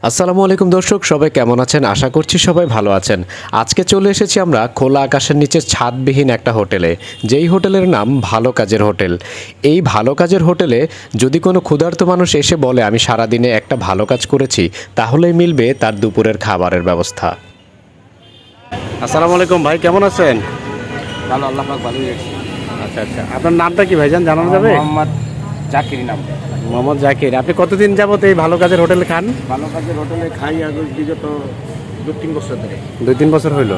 আসসালামু আলাইকুম দর্শক, সবাই কেমন আছেন? আশা করছি সবাই ভালো আছেন। আজকে চলে এসেছি আমরা খোলা আকাশের নিচে ছাদবিহীন একটা হোটেলে, যেই হোটেলের নাম ভালো কাজের হোটেল। এই ভালো কাজের হোটেলে যদি কোনো ক্ষুধার্ত মানুষ এসে বলে আমি সারাদিনে একটা ভালো কাজ করেছি, তাহলেই মিলবে তার দুপুরের খাবারের ব্যবস্থা। আসসালামু আলাইকুম ভাই, কেমন আছেন? ভালো, আল্লাহ পাক ভালোই আছে। আচ্ছা আচ্ছা, আপনার নামটা কি ভাইজান জানানো যাবে? মোহাম্মদ জাকির নাম। মোহাম্মদ জাকির। আপনি কতদিন যাবত এই ভালো কাজের হোটেলে খান? ভালো কাজের হোটেলে খাই আজ বিগত 2-3 বছর ধরে। 2-3 বছর হইল।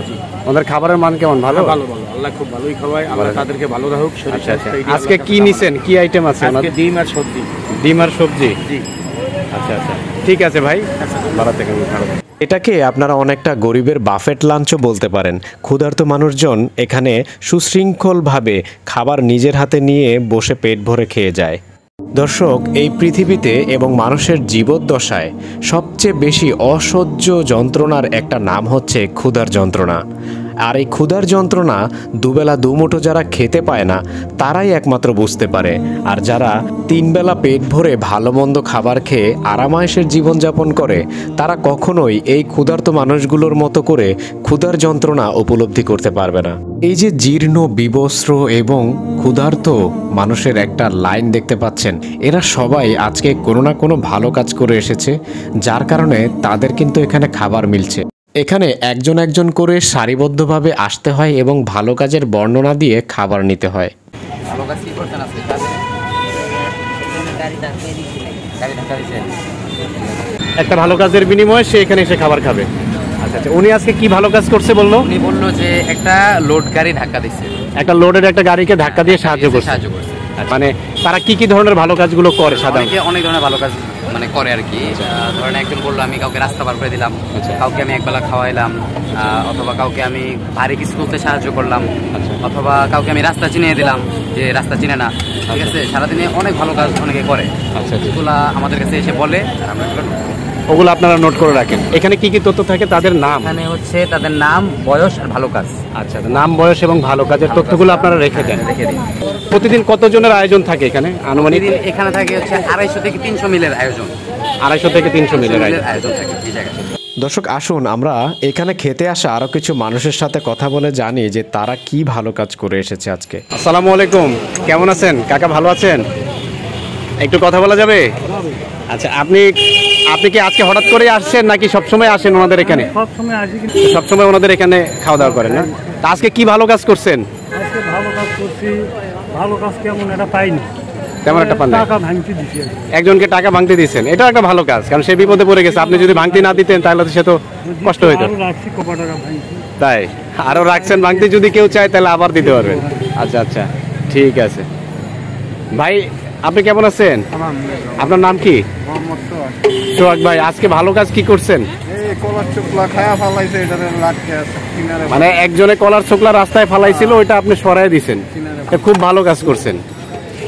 ওদের খাবারের মান কেমন? ভালো ভালো ভালো, আল্লাহ খুব ভালোই খাওয়ায়, আল্লাহ তাদেরকে ভালো রাখুক। আচ্ছা আচ্ছা, আজকে কি নিছেন, কি আইটেম আছে? আজকে ডিম আর সবজি। ডিম আর সবজি, জি। আচ্ছা আচ্ছা, ঠিক আছে ভাই, ভালো থাকেন। এটাকে আপনারা অনেকটা গরিবের বাফেট লাঞ্চও বলতে পারেন। ক্ষুধার্ত মানুষজন এখানে সুশৃঙ্খলভাবে খাবার নিজের হাতে নিয়ে বসে পেট ভরে খেয়ে যায়। দর্শক, এই পৃথিবীতে এবং মানুষের জীবদ্দশায় সবচেয়ে বেশি অসহ্য যন্ত্রণার একটা নাম হচ্ছে ক্ষুধার যন্ত্রণা। আর এই ক্ষুধার যন্ত্রণা দুবেলা দুমুঠো যারা খেতে পায় না, তারাই একমাত্র বুঝতে পারে। আর যারা 3 বেলা পেট ভরে ভালো মন্দ খাবার খেয়ে আরামায়েশের জীবনযাপন করে, তারা কখনোই এই ক্ষুধার্ত মানুষগুলোর মতো করে ক্ষুধার যন্ত্রণা উপলব্ধি করতে পারবে না। এই যে জীর্ণ, বিবস্ত্র এবং ক্ষুধার্ত মানুষের একটা লাইন দেখতে পাচ্ছেন, এরা সবাই আজকে কোনো না কোনো ভালো কাজ করে এসেছে, যার কারণে তাদের কিন্তু এখানে খাবার মিলছে। এখানে একজন একজন করে সারিবদ্ধভাবে আসতে হয় এবং ভালো কাজের বর্ণনা দিয়ে খাবার নিতে হয়। ভালো কাজ কি করতেন আজকে? একটা ভালো কাজের বিনিময়ে সে এখানে এসে খাবার খাবে। আচ্ছা আচ্ছা, উনি আজকে কি ভালো কাজ করছে বললো? উনি বললো যে একটা লোড গাড়ি ধাক্কা দিচ্ছে, একটা লোডের একটা গাড়িকে ধাক্কা দিয়ে সাহায্য করছে। মানে তারা কি কি ধরনের ভালো কাজগুলো করে? সাধারণত অনেক ধরনের ভালো কাজ মানে করে আর কি। ধরেন একজন বললো আমি কাউকে রাস্তা পার করে দিলাম, কাউকে আমি একবেলা খাওয়াইলাম, অথবা কাউকে আমি ভারী কিছু তুলতে সাহায্য করলাম, অথবা কাউকে আমি রাস্তা চিনিয়ে দিলাম যে রাস্তা চিনে না। ঠিক আছে, সারাদিনে অনেক ভালো কাজ অনেকে করে। আচ্ছা, যেগুলো আমাদের কাছে এসে বলে আর আমরা ওগুলো আপনারা নোট করে রাখেন। এখানে কি কি তথ্য থাকে? তাদের নাম, এখানে হচ্ছে তাদের নাম, বয়স আর ভালো কাজ। আচ্ছা, নাম, বয়স এবং ভালো কাজের তথ্যগুলো আপনারা রেখে দেন। প্রতিদিন কতজনের আয়োজন থাকে এখানে আনুমানিক? এখানে থাকে হচ্ছে 250 থেকে 300 মিলের আয়োজন। 250 থেকে 300 মিলের আয়োজন থাকে এই জায়গায়। দর্শক, আসুন আমরা এখানে খেতে আসা আরো কিছু মানুষের সাথে কথা বলে জানি যে তারা কি ভালো কাজ করে এসেছে আজকে। আসসালামু আলাইকুম, কেমন আছেন কাকা? ভালো আছেন? একটু কথা বলা যাবে? আচ্ছা, আপনি কি আজকে হঠাৎ করে আসছেন নাকি সবসময় আসেন ওনাদের এখানে? সবসময় আসি, কিন্তু সবসময় ওনাদের এখানে খাওয়া দাওয়া করেন না? তা আজকে কি ভালো কাজ করছেন? আজকে ভালো কাজ করছি। ভালো কাজ কেমন এটা পাইনি, তেমন একটা পান? টাকা ভাঙতে দিছি। একজনকে টাকা ভাঙতে দিয়েছেন, এটা একটা ভালো কাজ, কারণ সে বিপদে পড়ে গেছে। আপনি যদি ভাঙতে না দিতেন তাহলে সে তো কষ্ট হইতো। রাখছি, কত টাকা ভাঙছি। তাই আরো রাখছেন ভাঙতে, যদি কেউ চায় তাহলে আবার দিতে পারবেন। আচ্ছা আচ্ছা, ঠিক আছে ভাই। আপনি কেমন আছেন? আপনার নাম কি? সোহাগ ভাই, আজকে ভালো কাজ কি করছেন? মানে একজনে কলার ছোকলা রাস্তায় ফালাইছিল, ওইটা আপনি সরাই দিয়েছেন। খুব ভালো কাজ করছেন।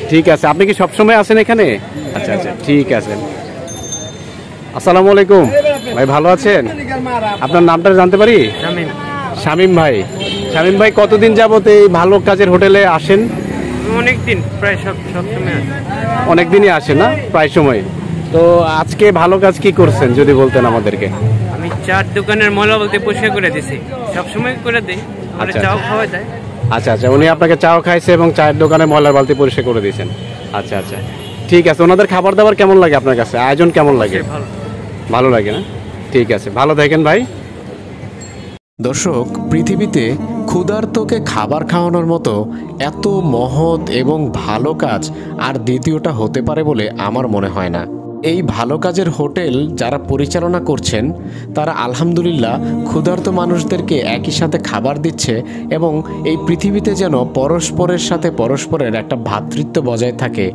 ঠিক আছে, আপনি কি সবসময় আসেন এখানে? আচ্ছা আচ্ছা, ঠিক আছে। আসসালামু আলাইকুম ভাই, ভালো আছেন? আপনার নামটা জানতে পারি? শামীম ভাই। শামীম ভাই, কতদিন যাবত এই ভালো কাজের হোটেলে আসেন? অনেকদিন, প্রায় সবসময়। অনেকদিনই আসেন না, প্রায় সময়। তো আজকে ভালো কাজ কি করছেন যদি বলতেন আমাদেরকে? আমি চার দোকানের ময়লা বলতে পরিষ্কার করে দিছি, সবসময় করে দিই। চাও খাওয়া যায়। আচ্ছা আচ্ছা, উনি আপনাকে চাও খাইছে এবং চায়ের দোকানে ময়লার বালতি পরিষ্কার করে দিয়েছেন। আচ্ছা আচ্ছা, ঠিক আছে। ওনাদের খাবার দাবার কেমন লাগে আপনার কাছে? আয়োজন কেমন লাগে? ভালো লাগে না? ঠিক আছে, ভালো থাকেন ভাই। দর্শক, পৃথিবীতে ক্ষুধার্তকে খাবার খাওয়ানোর মতো এত মহৎ এবং ভালো কাজ আর দ্বিতীয়টা হতে পারে বলে আমার মনে হয় না। এই ভালো কাজের হোটেল যারা পরিচালনা করছেন, তারা আলহামদুলিল্লাহ ক্ষুধার্ত মানুষদেরকে একই সাথে খাবার দিচ্ছে এবং এই পৃথিবীতে যেন পরস্পরের সাথে পরস্পরের একটা ভ্রাতৃত্ব বজায় থাকে,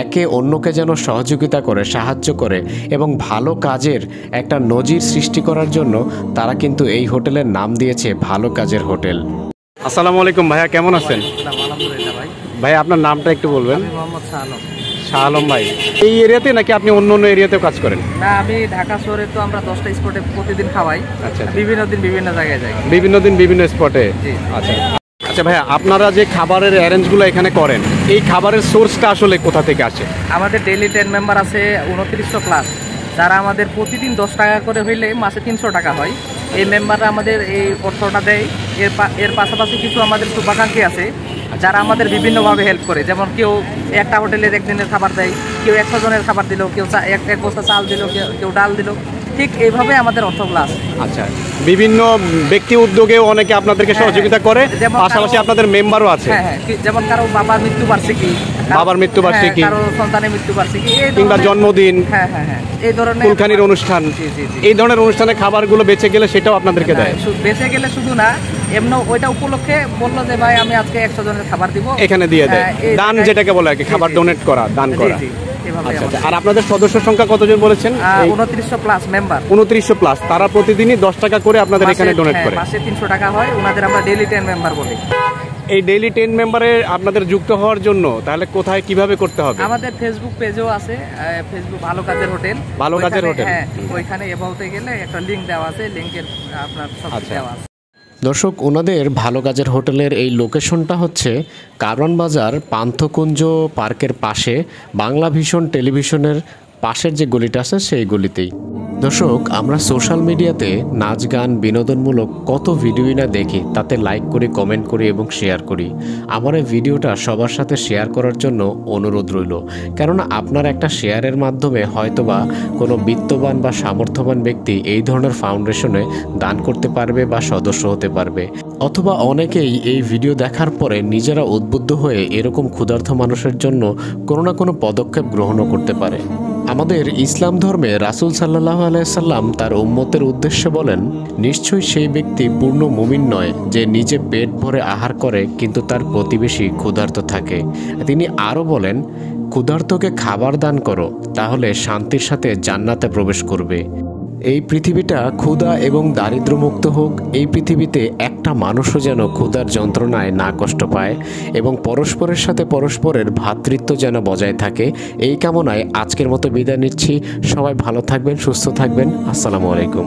একে অন্যকে যেন সহযোগিতা করে, সাহায্য করে এবং ভালো কাজের একটা নজির সৃষ্টি করার জন্য তারা কিন্তু এই হোটেলের নাম দিয়েছে ভালো কাজের হোটেল। আসসালামু আলাইকুম ভাইয়া, কেমন আছেন? ভাই, আপনার নামটা একটু বলবেন? শাহ আলম ভাই, এই এরিয়াতে নাকি আপনি অন্য অন্য এরিয়াতেও কাজ করেন? না, আমি ঢাকা শহরে তো আমরা 10টা স্পটে প্রতিদিন খাওয়াই। আচ্ছা, বিভিন্ন দিন বিভিন্ন জায়গায় যাই, বিভিন্ন দিন বিভিন্ন স্পটে। আচ্ছা আচ্ছা ভাইয়া, আপনারা যে খাবারের অ্যারেঞ্জগুলো এখানে করেন, এই খাবারের সোর্সটা আসলে কোথা থেকে আসে? আমাদের ডেইলি 10 মেম্বার আছে, 2900 ক্লাস। যারা আমাদের প্রতিদিন 10 টাকা করে হইলে মাসে 300 টাকা হয়, এই মেম্বাররা আমাদের এই অর্থটা দেয়। এর পাশাপাশি কিছু আমাদের শুভাকাঙ্ক্ষী আছে যারা আমাদের বিভিন্নভাবে হেল্প করে, যেমন কেউ একটা হোটেলের একদিনের খাবার দেয়, কেউ 100 জনের খাবার দিল, কেউ এক বস্তা চাল দিল, কেউ ডাল দিল। ঠিক এইভাবে আমাদের অর্থগুলো আছে। আচ্ছা, বিভিন্ন ব্যক্তি উদ্যোগেও অনেকে আপনাদেরকে সহযোগিতা করে, পাশাপাশি আপনাদের মেম্বারও আছে। হ্যাঁ, যেমন কারো বাবার মৃত্যুবার্ষিকী, কারো সন্তানের মৃত্যুবার্ষিকী, কিংবা জন্মদিন, হ্যাঁ এই ধরনের কুলখানির অনুষ্ঠান, এই ধরনের অনুষ্ঠানে খাবারগুলো বেঁচে গেলে সেটাও আপনাদেরকে দেয়। বেঁচে গেলে শুধু না, এমনি ওইটা উপলক্ষে বললো যে ভাই আমি আজকে 100 জনের খাবার দিব, এখানে দিয়ে দেয়। দান যেটাকে বলে আর কি, খাবার ডোনেট করা, দান করা। আচ্ছা, আর আপনাদের সদস্য সংখ্যা কতজন বলেছেন? 2900 প্লাস মেম্বার। 2900 প্লাস। তারা প্রতিদিনই 10 টাকা করে আপনাদের এখানে ডোনেট করে। মাসে 300 টাকা হয়, ওনাদের আমরা ডেইলি 10 মেম্বার বলি। এই ডেইলি 10 মেম্বারে আপনাদের যুক্ত হওয়ার জন্য তাহলে কোথায় কিভাবে করতে হবে? আমাদের ফেসবুক পেজও আছে, ফেসবুক ভালো কাজের হোটেল। ভালো কাজের হোটেল, হ্যাঁ, ওইখানে এবাউটে গেলে একটা লিংক দেওয়া আছে, লিংকের আপনার সব দেওয়া আছে। দর্শক, ওনাদের ভালো কাজের হোটেলের এই লোকেশনটা হচ্ছে কারওয়ান বাজার পান্থকুঞ্জ পার্কের পাশে, বাংলা ভিশন টেলিভিশনের পাশের যে গলিটা আছে সেই গলিতেই। দর্শক, আমরা সোশ্যাল মিডিয়াতে নাচ গান বিনোদনমূলক কত ভিডিওই না দেখি, তাতে লাইক করি, কমেন্ট করি এবং শেয়ার করি। আমার এই ভিডিওটা সবার সাথে শেয়ার করার জন্য অনুরোধ রইল, কেননা আপনার একটা শেয়ারের মাধ্যমে হয়তোবা কোনো বিত্তবান বা সামর্থ্যবান ব্যক্তি এই ধরনের ফাউন্ডেশনে দান করতে পারবে বা সদস্য হতে পারবে, অথবা অনেকেই এই ভিডিও দেখার পরে নিজেরা উদ্বুদ্ধ হয়ে এরকম ক্ষুধার্ত মানুষের জন্য কোনো না কোনো পদক্ষেপ গ্রহণও করতে পারে। আমাদের ইসলাম ধর্মে রাসূল সাল্লাল্লাহু আলাইহি সাল্লাম তার উম্মতের উদ্দেশ্যে বলেন, নিশ্চয়ই সেই ব্যক্তি পূর্ণ মুমিন নয় যে নিজে পেট ভরে আহার করে কিন্তু তার প্রতিবেশী ক্ষুধার্ত থাকে। তিনি আরও বলেন, ক্ষুধার্তকে খাবার দান করো, তাহলে শান্তির সাথে জান্নাতে প্রবেশ করবে। এই পৃথিবীটা ক্ষুধা এবং দারিদ্র্যমুক্ত হোক, এই পৃথিবীতে একটা মানুষও যেন ক্ষুধার যন্ত্রণায় না কষ্ট পায়, এবং পরস্পরের সাথে পরস্পরের ভ্রাতৃত্ব যেন বজায় থাকে, এই কামনায় আজকের মতো বিদায় নিচ্ছি। সবাই ভালো থাকবেন, সুস্থ থাকবেন। আসসালামু আলাইকুম।